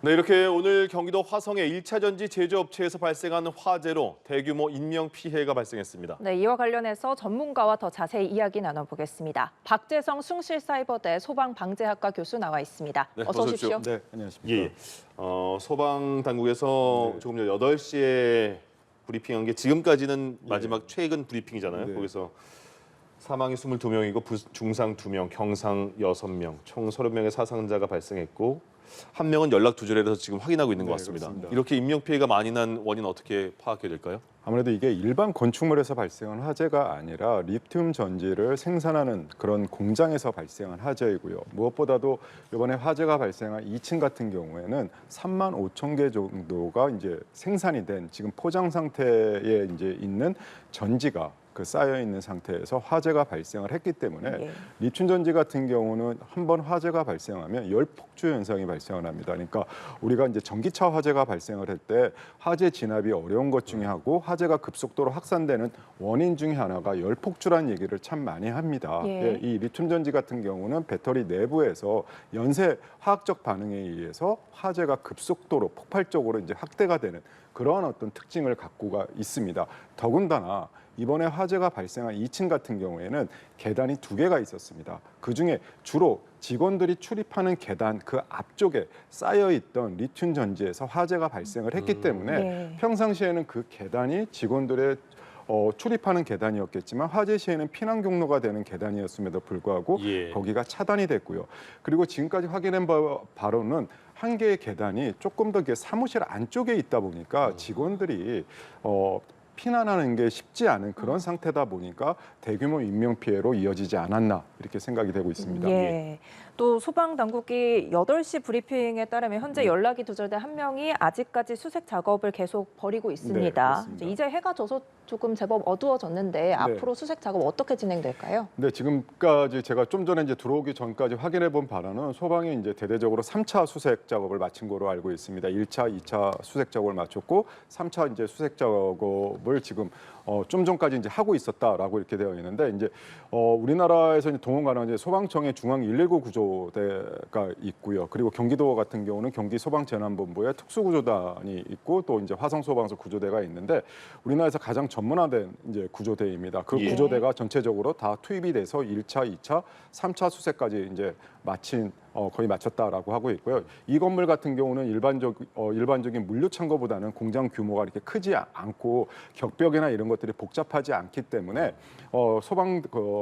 네, 이렇게 오늘 경기도 화성의 1차 전지 제조업체에서 발생한 화재로 대규모 인명피해가 발생했습니다. 네, 이와 관련해서 전문가와 더 자세히 이야기 나눠보겠습니다. 박재성 숭실사이버대 소방방재학과 교수 나와 있습니다. 네, 어서 오십시오. 네, 안녕하십니까. 예. 소방당국에서 조금 전 8시에 브리핑한 게 지금까지는 마지막 최근 브리핑이잖아요. 네. 거기서 사망이 22명이고 중상 2명, 경상 6명, 총 30명의 사상자가 발생했고 한 명은 연락 두절해서 지금 확인하고 있는 것 네, 같습니다. 그렇습니다. 이렇게 인명피해가 많이 난 원인 어떻게 파악해야 될까요? 아무래도 이게 일반 건축물에서 발생한 화재가 아니라 리튬 전지를 생산하는 그런 공장에서 발생한 화재이고요. 무엇보다도 이번에 화재가 발생한 2층 같은 경우에는 3만 5천 개 정도가 이제 생산이 된 지금 포장 상태에 이제 있는 전지가 쌓여 있는 상태에서 화재가 발생을 했기 때문에 예. 리튬 전지 같은 경우는 한번 화재가 발생하면 열폭주 현상이 발생을 합니다. 그러니까 우리가 이제 전기차 화재가 발생을 할 때 화재 진압이 어려운 것 중에 하고 화재가 급속도로 확산되는 원인 중에 하나가 열폭주라는 얘기를 참 많이 합니다. 예. 이 리튬 전지 같은 경우는 배터리 내부에서 연쇄 화학적 반응에 의해서 화재가 급속도로 폭발적으로 이제 확대가 되는 그러한 어떤 특징을 갖고가 있습니다. 더군다나 이번에 화재가 발생한 2층 같은 경우에는 계단이 2개가 있었습니다. 그중에 주로 직원들이 출입하는 계단 그 앞쪽에 쌓여있던 리튬 전지에서 화재가 발생을 했기 때문에 네. 평상시에는 그 계단이 직원들의 출입하는 계단이었겠지만 화재 시에는 피난 경로가 되는 계단이었음에도 불구하고 예. 거기가 차단이 됐고요. 그리고 지금까지 확인한 바로는 한 개의 계단이 조금 더 이렇게 사무실 안쪽에 있다 보니까 직원들이 피난하는 게 쉽지 않은 그런 상태다 보니까 대규모 인명 피해로 이어지지 않았나 이렇게 생각이 되고 있습니다. 예. 또 소방당국이 8시 브리핑에 따르면 현재 연락이 두절된 한 명이 아직까지 수색 작업을 계속 벌이고 있습니다. 그렇습니다. 이제 해가 져서 조금 제법 어두워졌는데 앞으로 수색 작업 어떻게 진행될까요? 네, 지금까지 제가 좀 전에 이제 들어오기 전까지 확인해 본 바로는 소방이 이제 대대적으로 3차 수색 작업을 마친 거로 알고 있습니다. 1차, 2차 수색 작업을 마쳤고 3차 이제 수색 작업을 지금 좀 전까지 이제 하고 있었다라고 이렇게 되어 있는데 이제 우리나라에서 이제 동원 가능한 이제 소방청의 중앙 119 구조대가 있고요. 그리고 경기도 같은 경우는 경기 소방재난본부에 특수구조단이 있고 또 이제 화성소방서 구조대가 있는데 우리나라에서 가장 전문화된 이제 구조대입니다. 그 예. 구조대가 전체적으로 다 투입이 돼서 1차, 2차, 3차 수색까지 이제 마친 거의 마쳤다라고 하고 있고요. 이 건물 같은 경우는 일반적인 물류 창고보다는 공장 규모가 이렇게 크지 않고 격벽이나 이런 것들이 복잡하지 않기 때문에 소방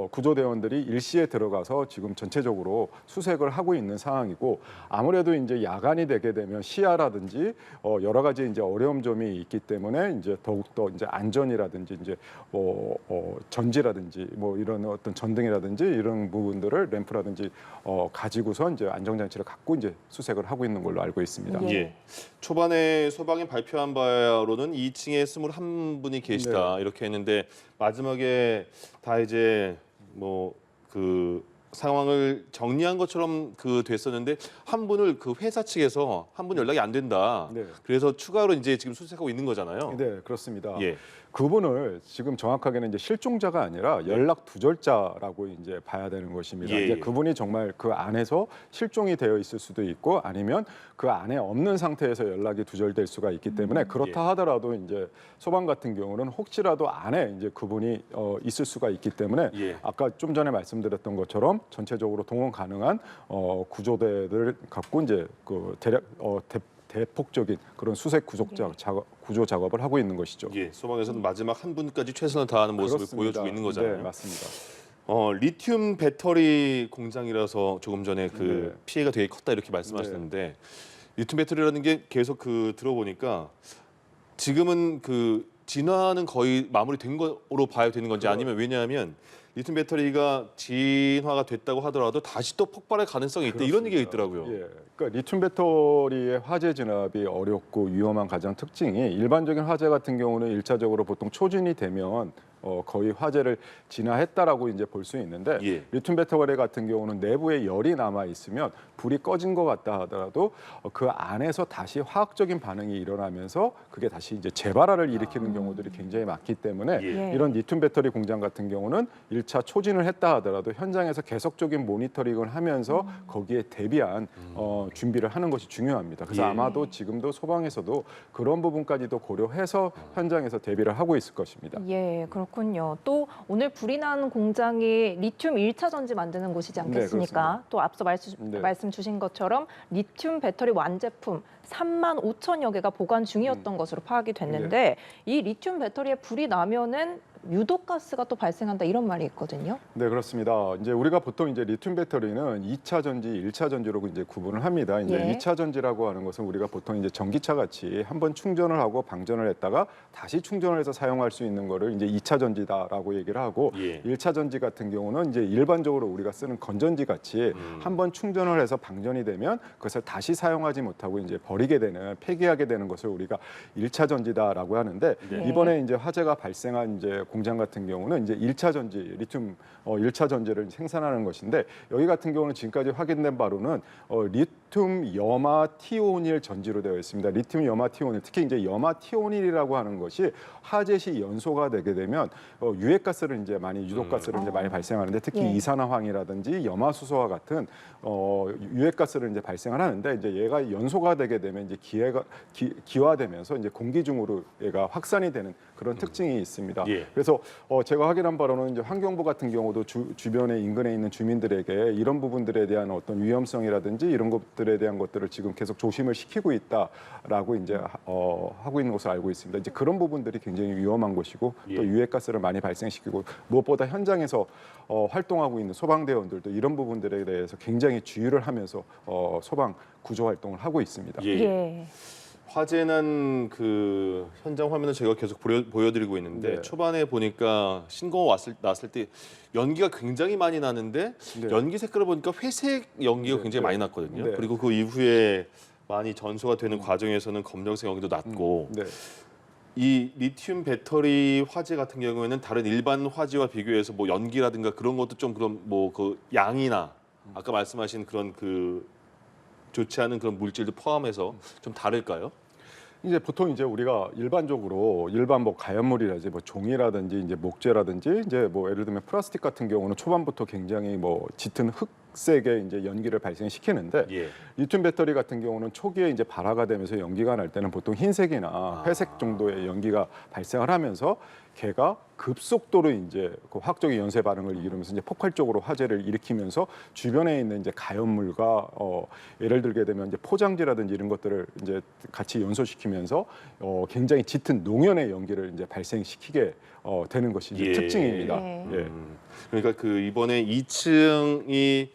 구조대원들이 일시에 들어가서 지금 전체적으로 수색을 하고 있는 상황이고 아무래도 이제 야간이 되게 되면 시야라든지 여러 가지 이제 어려움 점이 있기 때문에 이제 더욱더 이제 안전이라든지 이제 전지라든지 뭐 이런 어떤 전등이라든지 이런 부분들을 램프라든지 가지고서 이제 안정장치를 갖고 이제 수색을 하고 있는 걸로 알고 있습니다. 예. 예. 초반에 소방이 발표한 바로는 2층에 21분이 계시다 네. 이렇게 했는데 마지막에 다 이제 뭐 그 상황을 정리한 것처럼 됐었는데 한 분을 그 회사 측에서 한 분 연락이 안 된다. 네. 그래서 추가로 이제 지금 수색하고 있는 거잖아요. 네, 그렇습니다. 예. 그분을 지금 정확하게는 이제 실종자가 아니라 연락 두절자라고 이제 봐야 되는 것입니다. 예, 이제 예. 그분이 정말 그 안에서 실종이 되어 있을 수도 있고 아니면 그 안에 없는 상태에서 연락이 두절될 수가 있기 때문에 그렇다 하더라도 이제 소방 같은 경우는 혹시라도 안에 이제 그분이 있을 수가 있기 때문에 예. 아까 좀 전에 말씀드렸던 것처럼 전체적으로 동원 가능한 구조대들 갖고 이제 그 대폭적인 그런 수색 구조 작업을 하고 있는 것이죠. 예. 소방에서는 마지막 한 분까지 최선을 다하는 모습을 그렇습니다. 보여주고 있는 거잖아요. 네, 맞습니다. 리튬 배터리 공장이라서 조금 전에 네. 피해가 되게 컸다 이렇게 말씀하셨는데 리튬 배터리라는 게 계속 들어보니까 지금은 진화는 거의 마무리된 거로 봐야 되는 건지 아니면 왜냐하면 리튬 배터리가 진화가 됐다고 하더라도 다시 또 폭발할 가능성이 있다 이런 얘기가 있더라고요. 예, 그러니까 리튬 배터리의 화재 진압이 어렵고 위험한 가장 특징이 일반적인 화재 같은 경우는 일차적으로 보통 초진이 되면 거의 화재를 진화했다라고 이제 볼 수 있는데 예. 리튬 배터리 같은 경우는 내부에 열이 남아 있으면 불이 꺼진 것 같다 하더라도 그 안에서 다시 화학적인 반응이 일어나면서 그게 다시 이제 재발화를 일으키는 경우들이 굉장히 많기 때문에 예. 이런 리튬 배터리 공장 같은 경우는 1차 초진을 했다 하더라도 현장에서 계속적인 모니터링을 하면서 거기에 대비한 준비를 하는 것이 중요합니다. 그래서 예. 아마도 지금도 소방에서도 그런 부분까지도 고려해서 현장에서 대비를 하고 있을 것입니다. 예, 그렇군요. 또 오늘 불이 난 공장이 리튬 1차 전지 만드는 곳이지 않겠습니까? 그렇습니다. 또 앞서 네. 말씀 주신 것처럼 리튬 배터리 완제품 3만 5천여 개가 보관 중이었던 것으로 파악이 됐는데 이 리튬 배터리에 불이 나면은 유독 가스가 또 발생한다 이런 말이 있거든요. 네, 그렇습니다. 이제 우리가 보통 이제 리튬 배터리는 2차 전지, 1차 전지로 이제 구분을 합니다. 이제 예. 2차 전지라고 하는 것은 우리가 보통 이제 전기차 같이 한번 충전을 하고 방전을 했다가 다시 충전을 해서 사용할 수 있는 거를 이제 2차 전지다라고 얘기를 하고 예. 1차 전지 같은 경우는 이제 일반적으로 우리가 쓰는 건전지 같이 한번 충전을 해서 방전이 되면 그것을 다시 사용하지 못하고 이제 버리게 되는 폐기하게 되는 것을 우리가 1차 전지다라고 하는데 네. 이번에 이제 화재가 발생한 이제 공장 같은 경우는 이제 1차 전지 리튬 1차 전지를 생산하는 것인데 여기 같은 경우는 지금까지 확인된 바로는 리튬 염화 티오닐 전지로 되어 있습니다. 리튬 염화 티오닐 특히 이제 염화 티오닐이라고 하는 것이 화재 시 연소가 되게 되면 유해가스를 이제 많이 유독가스를 이제 많이 발생하는데 특히 예. 이산화황이라든지 염화수소와 같은 유해가스를 이제 발생을 하는데 이제 얘가 연소가 되게 되면 이제 기화되면서 이제 공기 중으로 얘가 확산이 되는 그런 특징이 있습니다. 예. 그래서 제가 확인한 바로는 이제 환경부 같은 경우도 주변에 인근에 있는 주민들에게 이런 부분들에 대한 어떤 위험성이라든지 이런 것들에 대한 것들을 지금 계속 조심을 시키고 있다라고 이제 하고 있는 것을 알고 있습니다. 이제 그런 부분들이 굉장히 위험한 것이고 예. 또 유해가스를 많이 발생시키고 무엇보다 현장에서 활동하고 있는 소방대원들도 이런 부분들에 대해서 굉장히 주의를 하면서 소방 구조 활동을 하고 있습니다. 예. 예. 화재난 그 현장 화면을 제가 계속 보여드리고 있는데 네. 초반에 보니까 신고가 났을 때 연기가 굉장히 많이 나는데 네. 연기 색깔을 보니까 회색 연기가 네, 굉장히 네. 많이 났거든요. 네. 그리고 그 이후에 많이 전소가 되는 과정에서는 검정색 연기도 났고 네. 이 리튬 배터리 화재 같은 경우에는 다른 일반 화재와 비교해서 뭐 연기라든가 그런 것도 좀 그런 뭐 그 양이나 아까 말씀하신 그런 그 좋지 않은 그런 물질도 포함해서 좀 다를까요? 이제 보통 이제 우리가 일반적으로 일반 뭐 가연물이라든지 뭐 종이라든지 이제 목재라든지 이제 뭐 예를 들면 플라스틱 같은 경우는 초반부터 굉장히 뭐 짙은 흑색의 이제 연기를 발생시키는데 예. 리튬 배터리 같은 경우는 초기에 이제 발화가 되면서 연기가 날 때는 보통 흰색이나 회색 정도의 연기가 발생을 하면서 걔가 급속도로 이제 그 화학적인 연쇄 반응을 이루면서 이제 폭발적으로 화재를 일으키면서 주변에 있는 이제 가연물과 예를 들게 되면 이제 포장지라든지 이런 것들을 이제 같이 연소시키면서 굉장히 짙은 농연의 연기를 이제 발생시키게 되는 것이 이제 예. 특징입니다. 네. 예. 그러니까 그 이번에 2층이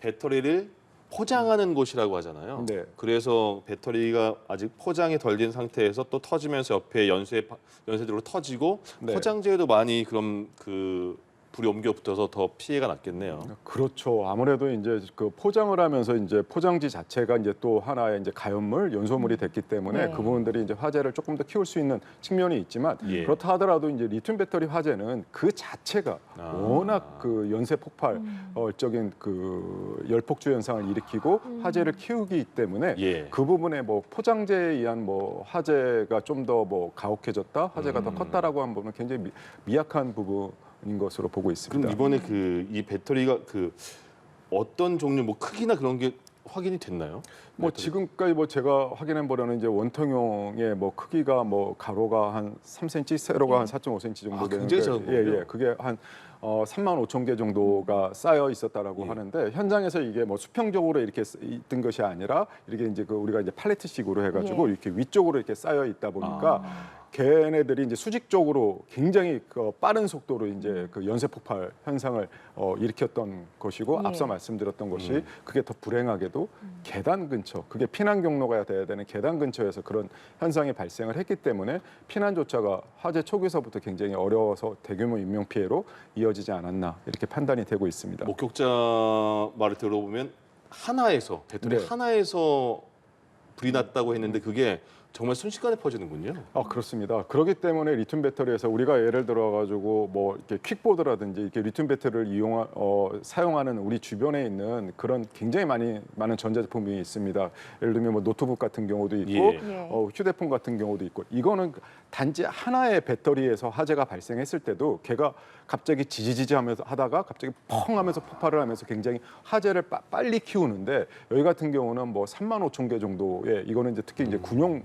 배터리를 포장하는 곳이라고 하잖아요. 네. 그래서 배터리가 아직 포장이 덜 된 상태에서 또 터지면서 옆에 연쇄적으로 터지고 네. 포장재에도 많이 그럼 그 불이 옮겨 붙어서 더 피해가 났겠네요. 그렇죠. 아무래도 이제 그 포장을 하면서 이제 포장지 자체가 이제 또 하나의 이제 가연물, 연소물이 됐기 때문에 네. 그 부분들이 이제 화재를 조금 더 키울 수 있는 측면이 있지만 예. 그렇다 하더라도 이제 리튬 배터리 화재는 그 자체가 워낙 그 연쇄 폭발적인 그 열폭주 현상을 일으키고 화재를 키우기 때문에 예. 그 부분에 뭐 포장재에 의한 뭐 화재가 좀 더 뭐 가혹해졌다, 화재가 더 컸다라고 한 부분은 굉장히 미약한 부분인 것으로 보고 있습니다. 그럼 이번에 그 이 배터리가 그 어떤 종류 뭐 크기나 그런 게 확인이 됐나요? 뭐 지금까지 뭐 제가 확인해 보려는 이제 원통형의 뭐 크기가 뭐 가로가 한 3cm, 세로가 한 4.5cm 정도 되는 굉장히 작은 거군요. 예. 그게 한 3만 5천 개 정도가 쌓여 있었다라고 예. 하는데 현장에서 이게 뭐 수평적으로 이렇게 있던 것이 아니라 이렇게 이제 그 우리가 이제 팔레트식으로 해가지고 예. 이렇게 위쪽으로 이렇게 쌓여 있다 보니까 걔네들이 이제 수직적으로 굉장히 그 빠른 속도로 이제 그 연쇄 폭발 현상을 일으켰던 것이고 예. 앞서 말씀드렸던 것이 그게 더 불행하게도 계단 근처, 그게 피난 경로가 돼야 되는 계단 근처에서 그런 현상이 발생을 했기 때문에 피난조차가 화재 초기서부터 굉장히 어려워서 대규모 인명 피해로 이어지지 않았나 이렇게 판단이 되고 있습니다. 목격자 말을 들어보면 하나에서 배터리 네. 하나에서 불이 났다고 했는데 그게 정말 순식간에 퍼지는군요. 그렇습니다. 그렇기 때문에 리튬 배터리에서 우리가 예를 들어 가지고 뭐 이렇게 퀵보드라든지 이렇게 리튬 배터리를 사용하는 우리 주변에 있는 그런 굉장히 많은 전자제품이 있습니다. 예를 들면 뭐 노트북 같은 경우도 있고 예. 휴대폰 같은 경우도 있고 이거는 단지 하나의 배터리에서 화재가 발생했을 때도 걔가 갑자기 지지지지 하면서 하다가 갑자기 펑 하면서 폭발을 하면서 굉장히 화재를 빨리 키우는데 여기 같은 경우는 뭐 3만 5천 개 정도의 이거는 이제 특히 이제 군용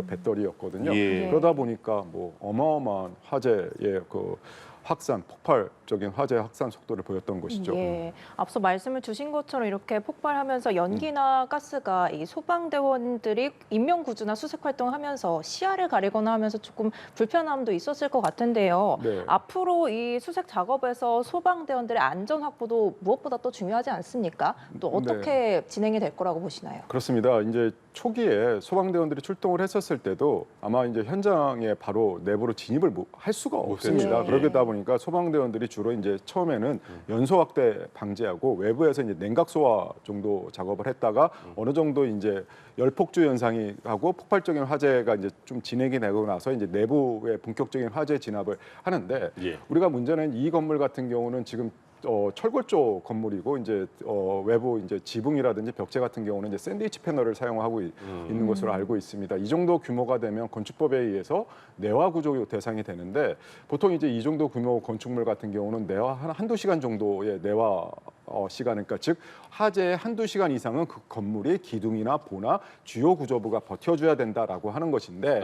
배터리였거든요. 예. 그러다 보니까 뭐 어마어마한 화재의 그 확산, 폭발적인 화재 확산 속도를 보였던 것이죠. 예, 앞서 말씀을 주신 것처럼 이렇게 폭발하면서 연기나 가스가 이 소방대원들이 인명구조나 수색 활동하면서 시야를 가리거나 하면서 조금 불편함도 있었을 것 같은데요. 네. 앞으로 이 수색 작업에서 소방대원들의 안전 확보도 무엇보다 또 중요하지 않습니까? 또 어떻게 진행이 될 거라고 보시나요? 그렇습니다. 이제 초기에 소방대원들이 출동을 했었을 때도 아마 이제 현장에 바로 내부로 진입을 할 수가 없습니다. 예. 그러다 보니까 소방대원들이 주로 이제 처음에는 연소 확대 방지하고 외부에서 이제 냉각 소화 정도 작업을 했다가 어느 정도 이제 열폭주 현상이 하고 폭발적인 화재가 이제 좀 진행이 되고 나서 이제 내부에 본격적인 화재 진압을 하는데 예. 우리가 문제는 이 건물 같은 경우는 지금 철골조 건물이고 이제 외부 이제 지붕이라든지 벽체 같은 경우는 이제 샌드위치 패널을 사용하고 있는 것으로 알고 있습니다. 이 정도 규모가 되면 건축법에 의해서 내화 구조 대상이 되는데 보통 이제 이 정도 규모 건축물 같은 경우는 내화 한두 시간 정도의 내화 시간, 그러니까 즉 화재의 한두 시간 이상은 그 건물이 기둥이나 보나 주요 구조부가 버텨줘야 된다라고 하는 것인데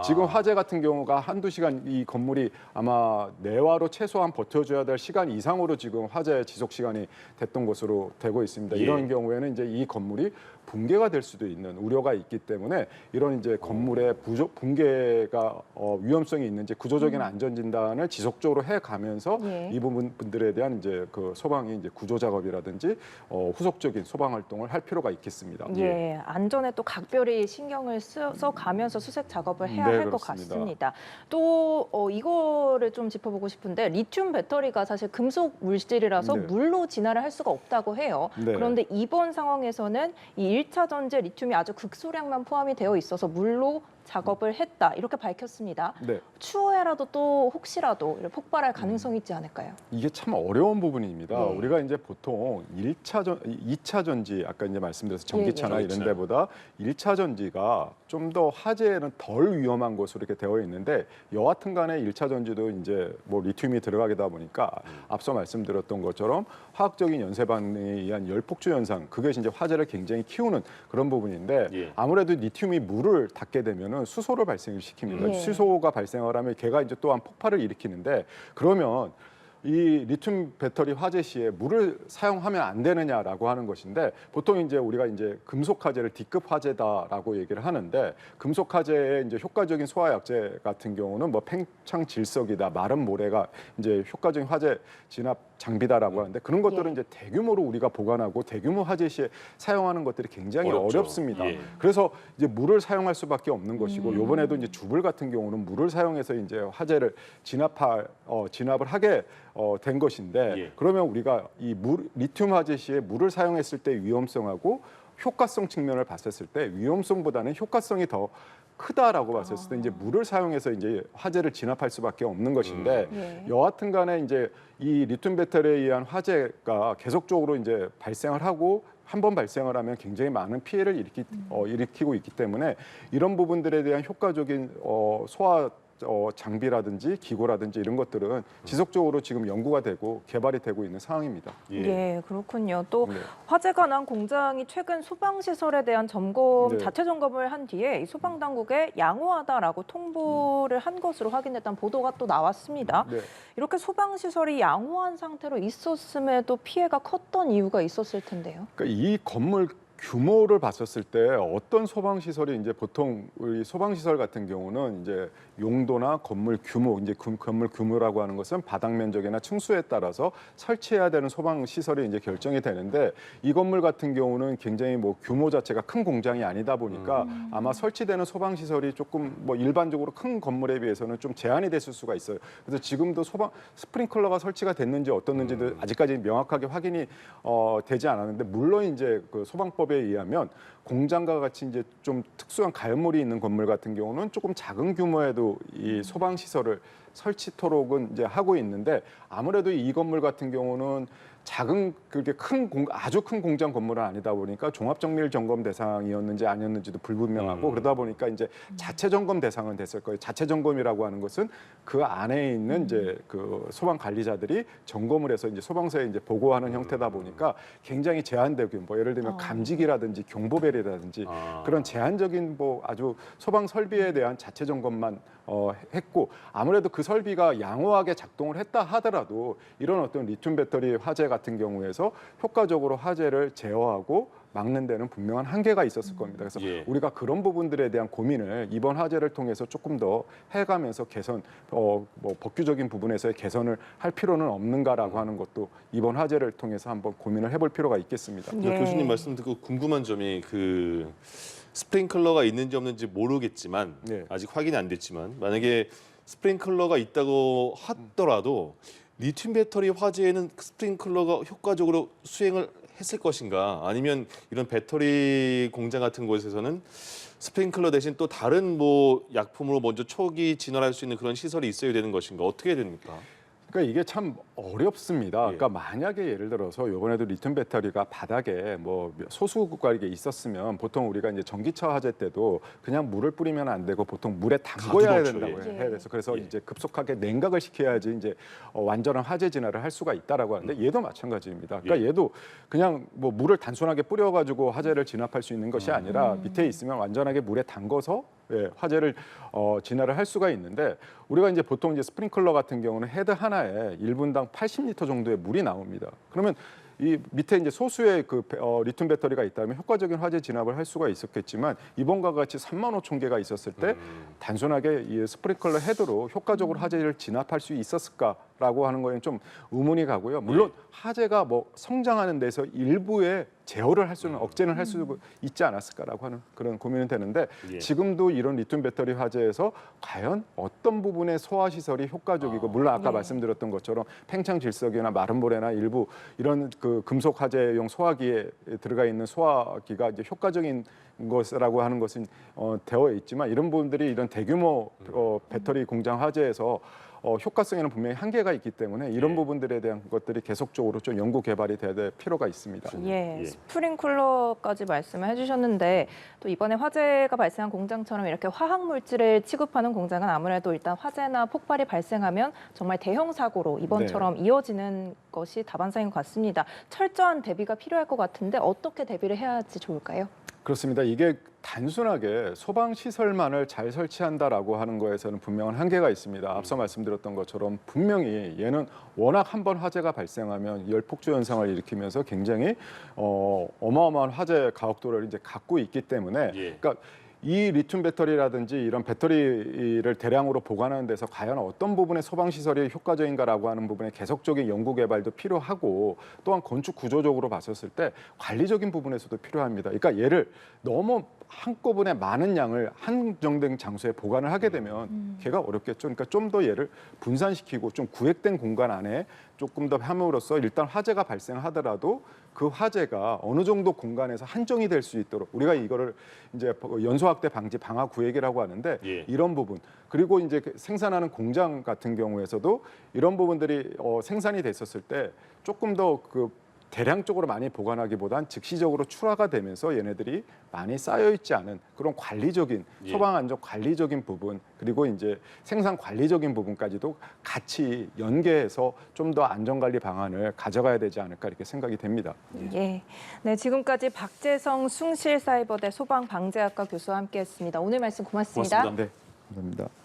지금 화재 같은 경우가 한두 시간 이 건물이 아마 내화로 최소한 버텨줘야 될 시간 이상으로 지금 화재 지속 시간이 됐던 것으로 되고 있습니다. 예. 이런 경우에는 이제 이 건물이 붕괴가 될 수도 있는 우려가 있기 때문에 이런 이제 건물의 붕괴가 위험성이 있는지 구조적인 안전 진단을 지속적으로 해가면서 예. 이 부분들에 대한 이제 그 소방이 이제 구조 작업이라든지 후속적인 소방 활동을 할 필요가 있겠습니다. 예, 안전에 또 각별히 신경을 써가면서 수색 작업을 해야 네, 할 것 그렇습니다. 같습니다. 또 이거를 좀 짚어보고 싶은데 리튬 배터리가 사실 금속 물질이라서 네. 물로 진화를 할 수가 없다고 해요. 네. 그런데 이번 상황에서는 이 1차 전지에 리튬이 아주 극소량만 포함이 되어 있어서 물로 작업을 했다 이렇게 밝혔습니다. 네. 추후에라도 또 혹시라도 폭발할 가능성이 있지 않을까요? 이게 참 어려운 부분입니다. 네. 우리가 이제 보통 2차 전지 아까 이제 말씀드려서 전기차나 예. 이런 데보다 1차 전지가 좀 더 화재에는 덜 위험한 것으로 이렇게 되어 있는데 여하튼 간에 1차 전지도 이제 뭐 리튬이 들어가다 보니까 앞서 말씀드렸던 것처럼 화학적인 연쇄 반응에 의한 열폭주 현상 그게 이제 화재를 굉장히 키우는 그런 부분인데 예. 아무래도 리튬이 물을 닿게 되면은 수소를 발생을 시킵니다. 예. 수소가 발생을 하면 걔가 이제 또한 폭발을 일으키는데 그러면 이 리튬 배터리 화재 시에 물을 사용하면 안 되느냐라고 하는 것인데 보통 이제 우리가 이제 금속 화재를 D급 화재다라고 얘기를 하는데 금속 화재의 이제 효과적인 소화약제 같은 경우는 뭐 팽창 질석이다, 마른 모래가 이제 효과적인 화재 진압 장비다라고 하는데 그런 것들은 예. 이제 대규모로 우리가 보관하고 대규모 화재 시에 사용하는 것들이 굉장히 어렵죠. 어렵습니다. 예. 그래서 이제 물을 사용할 수밖에 없는 것이고 이번에도 이제 주불 같은 경우는 물을 사용해서 이제 화재를 진압을 하게 된 것인데 예. 그러면 우리가 이 리튬 화재 시에 물을 사용했을 때 위험성하고 효과성 측면을 봤었을 때 위험성보다는 효과성이 더 크다라고 봤었을 때 이제 물을 사용해서 이제 화재를 진압할 수밖에 없는 것인데 예. 여하튼 간에 이제 이 리튬 배터리에 의한 화재가 계속적으로 이제 발생을 하고 한 번 발생을 하면 굉장히 많은 피해를 일으키고 있기 때문에 이런 부분들에 대한 효과적인 소화 장비라든지 기구라든지 이런 것들은 지속적으로 지금 연구가 되고 개발이 되고 있는 상황입니다. 예, 그렇군요. 또 네. 화재가 난 공장이 최근 소방 시설에 대한 점검, 네. 자체 점검을 한 뒤에 이 소방 당국에 양호하다라고 통보를 한 것으로 확인됐다는 보도가 또 나왔습니다. 네. 이렇게 소방 시설이 양호한 상태로 있었음에도 피해가 컸던 이유가 있었을 텐데요. 그러니까 이 건물 규모를 봤었을 때 어떤 소방 시설이 이제 보통 우리 소방 시설 같은 경우는 이제 용도나 건물 규모, 이제 건물 규모라고 하는 것은 바닥 면적이나 층수에 따라서 설치해야 되는 소방 시설이 이제 결정이 되는데 이 건물 같은 경우는 굉장히 뭐 규모 자체가 큰 공장이 아니다 보니까 아마 설치되는 소방 시설이 조금 뭐 일반적으로 큰 건물에 비해서는 좀 제한이 됐을 수가 있어요. 그래서 지금도 소방 스프링클러가 설치가 됐는지 어떻는지도 아직까지 명확하게 확인이 되지 않았는데 물론 이제 그 소방법 건축법에 의하면 공장과 같이 이제 좀 특수한 가연물이 있는 건물 같은 경우는 조금 작은 규모에도 이 소방 시설을 설치토록은 이제 하고 있는데 아무래도 이 건물 같은 경우는 작은 그렇게 아주 큰 공장 건물은 아니다 보니까 종합 정밀 점검 대상이었는지 아니었는지도 불분명하고 그러다 보니까 이제 자체 점검 대상은 됐을 거예요. 자체 점검이라고 하는 것은 그 안에 있는 이제 그 소방 관리자들이 점검을 해서 이제 소방서에 이제 보고하는 형태다 보니까 굉장히 제한되고 뭐 예를 들면 감지기라든지 경보벨이라든지 그런 제한적인 뭐 아주 소방 설비에 대한 자체 점검만 했고 아무래도 그 설비가 양호하게 작동을 했다 하더라도 이런 어떤 리튬 배터리 화재 같은 경우에서 효과적으로 화재를 제어하고 막는 데는 분명한 한계가 있었을 겁니다. 그래서 우리가 그런 부분들에 대한 고민을 이번 화재를 통해서 조금 더 해가면서 개선, 뭐 법규적인 부분에서의 개선을 할 필요는 없는가라고 하는 것도 이번 화재를 통해서 한번 고민을 해볼 필요가 있겠습니다. 교수님 말씀 듣고 궁금한 점이 그 스프링클러가 있는지 없는지 모르겠지만 아직 확인이 안 됐지만 만약에 스프링클러가 있다고 하더라도 리튬 배터리 화재에는 스프링클러가 효과적으로 수행을 했을 것인가 아니면 이런 배터리 공장 같은 곳에서는 스프링클러 대신 또 다른 뭐 약품으로 먼저 초기 진화할 수 있는 그런 시설이 있어야 되는 것인가 어떻게 해야 됩니까? 그러니까 이게 참 어렵습니다. 그러니까 만약에 예를 들어서 이번에도 리튬 배터리가 바닥에 뭐 소수가 이게 있었으면 보통 우리가 이제 전기차 화재 때도 그냥 물을 뿌리면 안 되고 보통 물에 담궈야 된다고 해야 돼서 그래서 이제 급속하게 냉각을 시켜야지 이제 완전한 화재 진화를 할 수가 있다라고 하는데 얘도 마찬가지입니다. 그러니까 얘도 그냥 뭐 물을 단순하게 뿌려가지고 화재를 진압할 수 있는 것이 아니라 밑에 있으면 완전하게 물에 담궈서 화재를 진화를 할 수가 있는데 우리가 이제 보통 이제 스프링클러 같은 경우는 헤드 하나에 1분당 80리터 정도의 물이 나옵니다. 그러면 이 밑에 이제 소수의 그 리튬 배터리가 있다면 효과적인 화재 진압을 할 수가 있었겠지만 이번과 같이 35,000개가 있었을 때 단순하게 이 스프링클러 헤드로 효과적으로 화재를 진압할 수 있었을까라고 하는 거에는 좀 의문이 가고요. 물론 화재가 뭐 성장하는 데서 일부의 제어를 할 수는 억제는 할 수 있지 않았을까라고 하는 그런 고민은 되는데 지금도 이런 리튬 배터리 화재에서 과연 어떤 부분의 소화 시설이 효과적이고 물론 아까 말씀드렸던 것처럼 팽창 질석이나 마른 모래나 일부 이런 그 금속 화재용 소화기에 들어가 있는 소화기가 이제 효과적인 것이라고 하는 것은 되어 있지만 이런 부분들이 이런 대규모 배터리 공장 화재에서 효과성에는 분명히 한계가 있기 때문에 이런 부분들에 대한 것들이 계속적으로 좀 연구 개발이 돼야 될 필요가 있습니다. 스프링클러까지 말씀을 해주셨는데 또 이번에 화재가 발생한 공장처럼 이렇게 화학 물질을 취급하는 공장은 아무래도 일단 화재나 폭발이 발생하면 정말 대형 사고로 이번처럼 이어지는 것이 다반사인 것 같습니다. 철저한 대비가 필요할 것 같은데 어떻게 대비를 해야 할지 좋을까요? 그렇습니다. 이게 단순하게 소방 시설만을 잘 설치한다라고 하는 거에서는 분명한 한계가 있습니다. 앞서 말씀드렸던 것처럼 분명히 얘는 워낙 한번 화재가 발생하면 열폭주 현상을 일으키면서 굉장히 어마어마한 화재 가혹도를 이제 갖고 있기 때문에 그러니까 이 리튬 배터리라든지 이런 배터리를 대량으로 보관하는 데서 과연 어떤 부분의 소방 시설이 효과적인가라고 하는 부분에 계속적인 연구 개발도 필요하고 또한 건축 구조적으로 봤었을 때 관리적인 부분에서도 필요합니다. 그러니까 얘를 너무 한꺼번에 많은 양을 한정된 장소에 보관을 하게 되면 걔가 어렵겠죠. 그러니까 좀 더 얘를 분산시키고 좀 구획된 공간 안에 조금 더 함으로써 일단 화재가 발생하더라도 그 화재가 어느 정도 공간에서 한정이 될 수 있도록 우리가 이거를 이제 연소확대 방지 방화 구획이라고 하는데 이런 부분 그리고 이제 생산하는 공장 같은 경우에서도 이런 부분들이 생산이 됐었을 때 조금 더 그 대량적으로 많이 보관하기보단 즉시적으로 출하가 되면서 얘네들이 많이 쌓여 있지 않은 그런 관리적인 소방 안전 관리적인 부분 그리고 이제 생산 관리적인 부분까지도 같이 연계해서 좀 더 안전 관리 방안을 가져가야 되지 않을까 이렇게 생각이 됩니다. 네, 지금까지 박재성 숭실사이버대 소방방재학과 교수와 함께했습니다. 오늘 말씀 고맙습니다. 고맙습니다. 네, 감사합니다.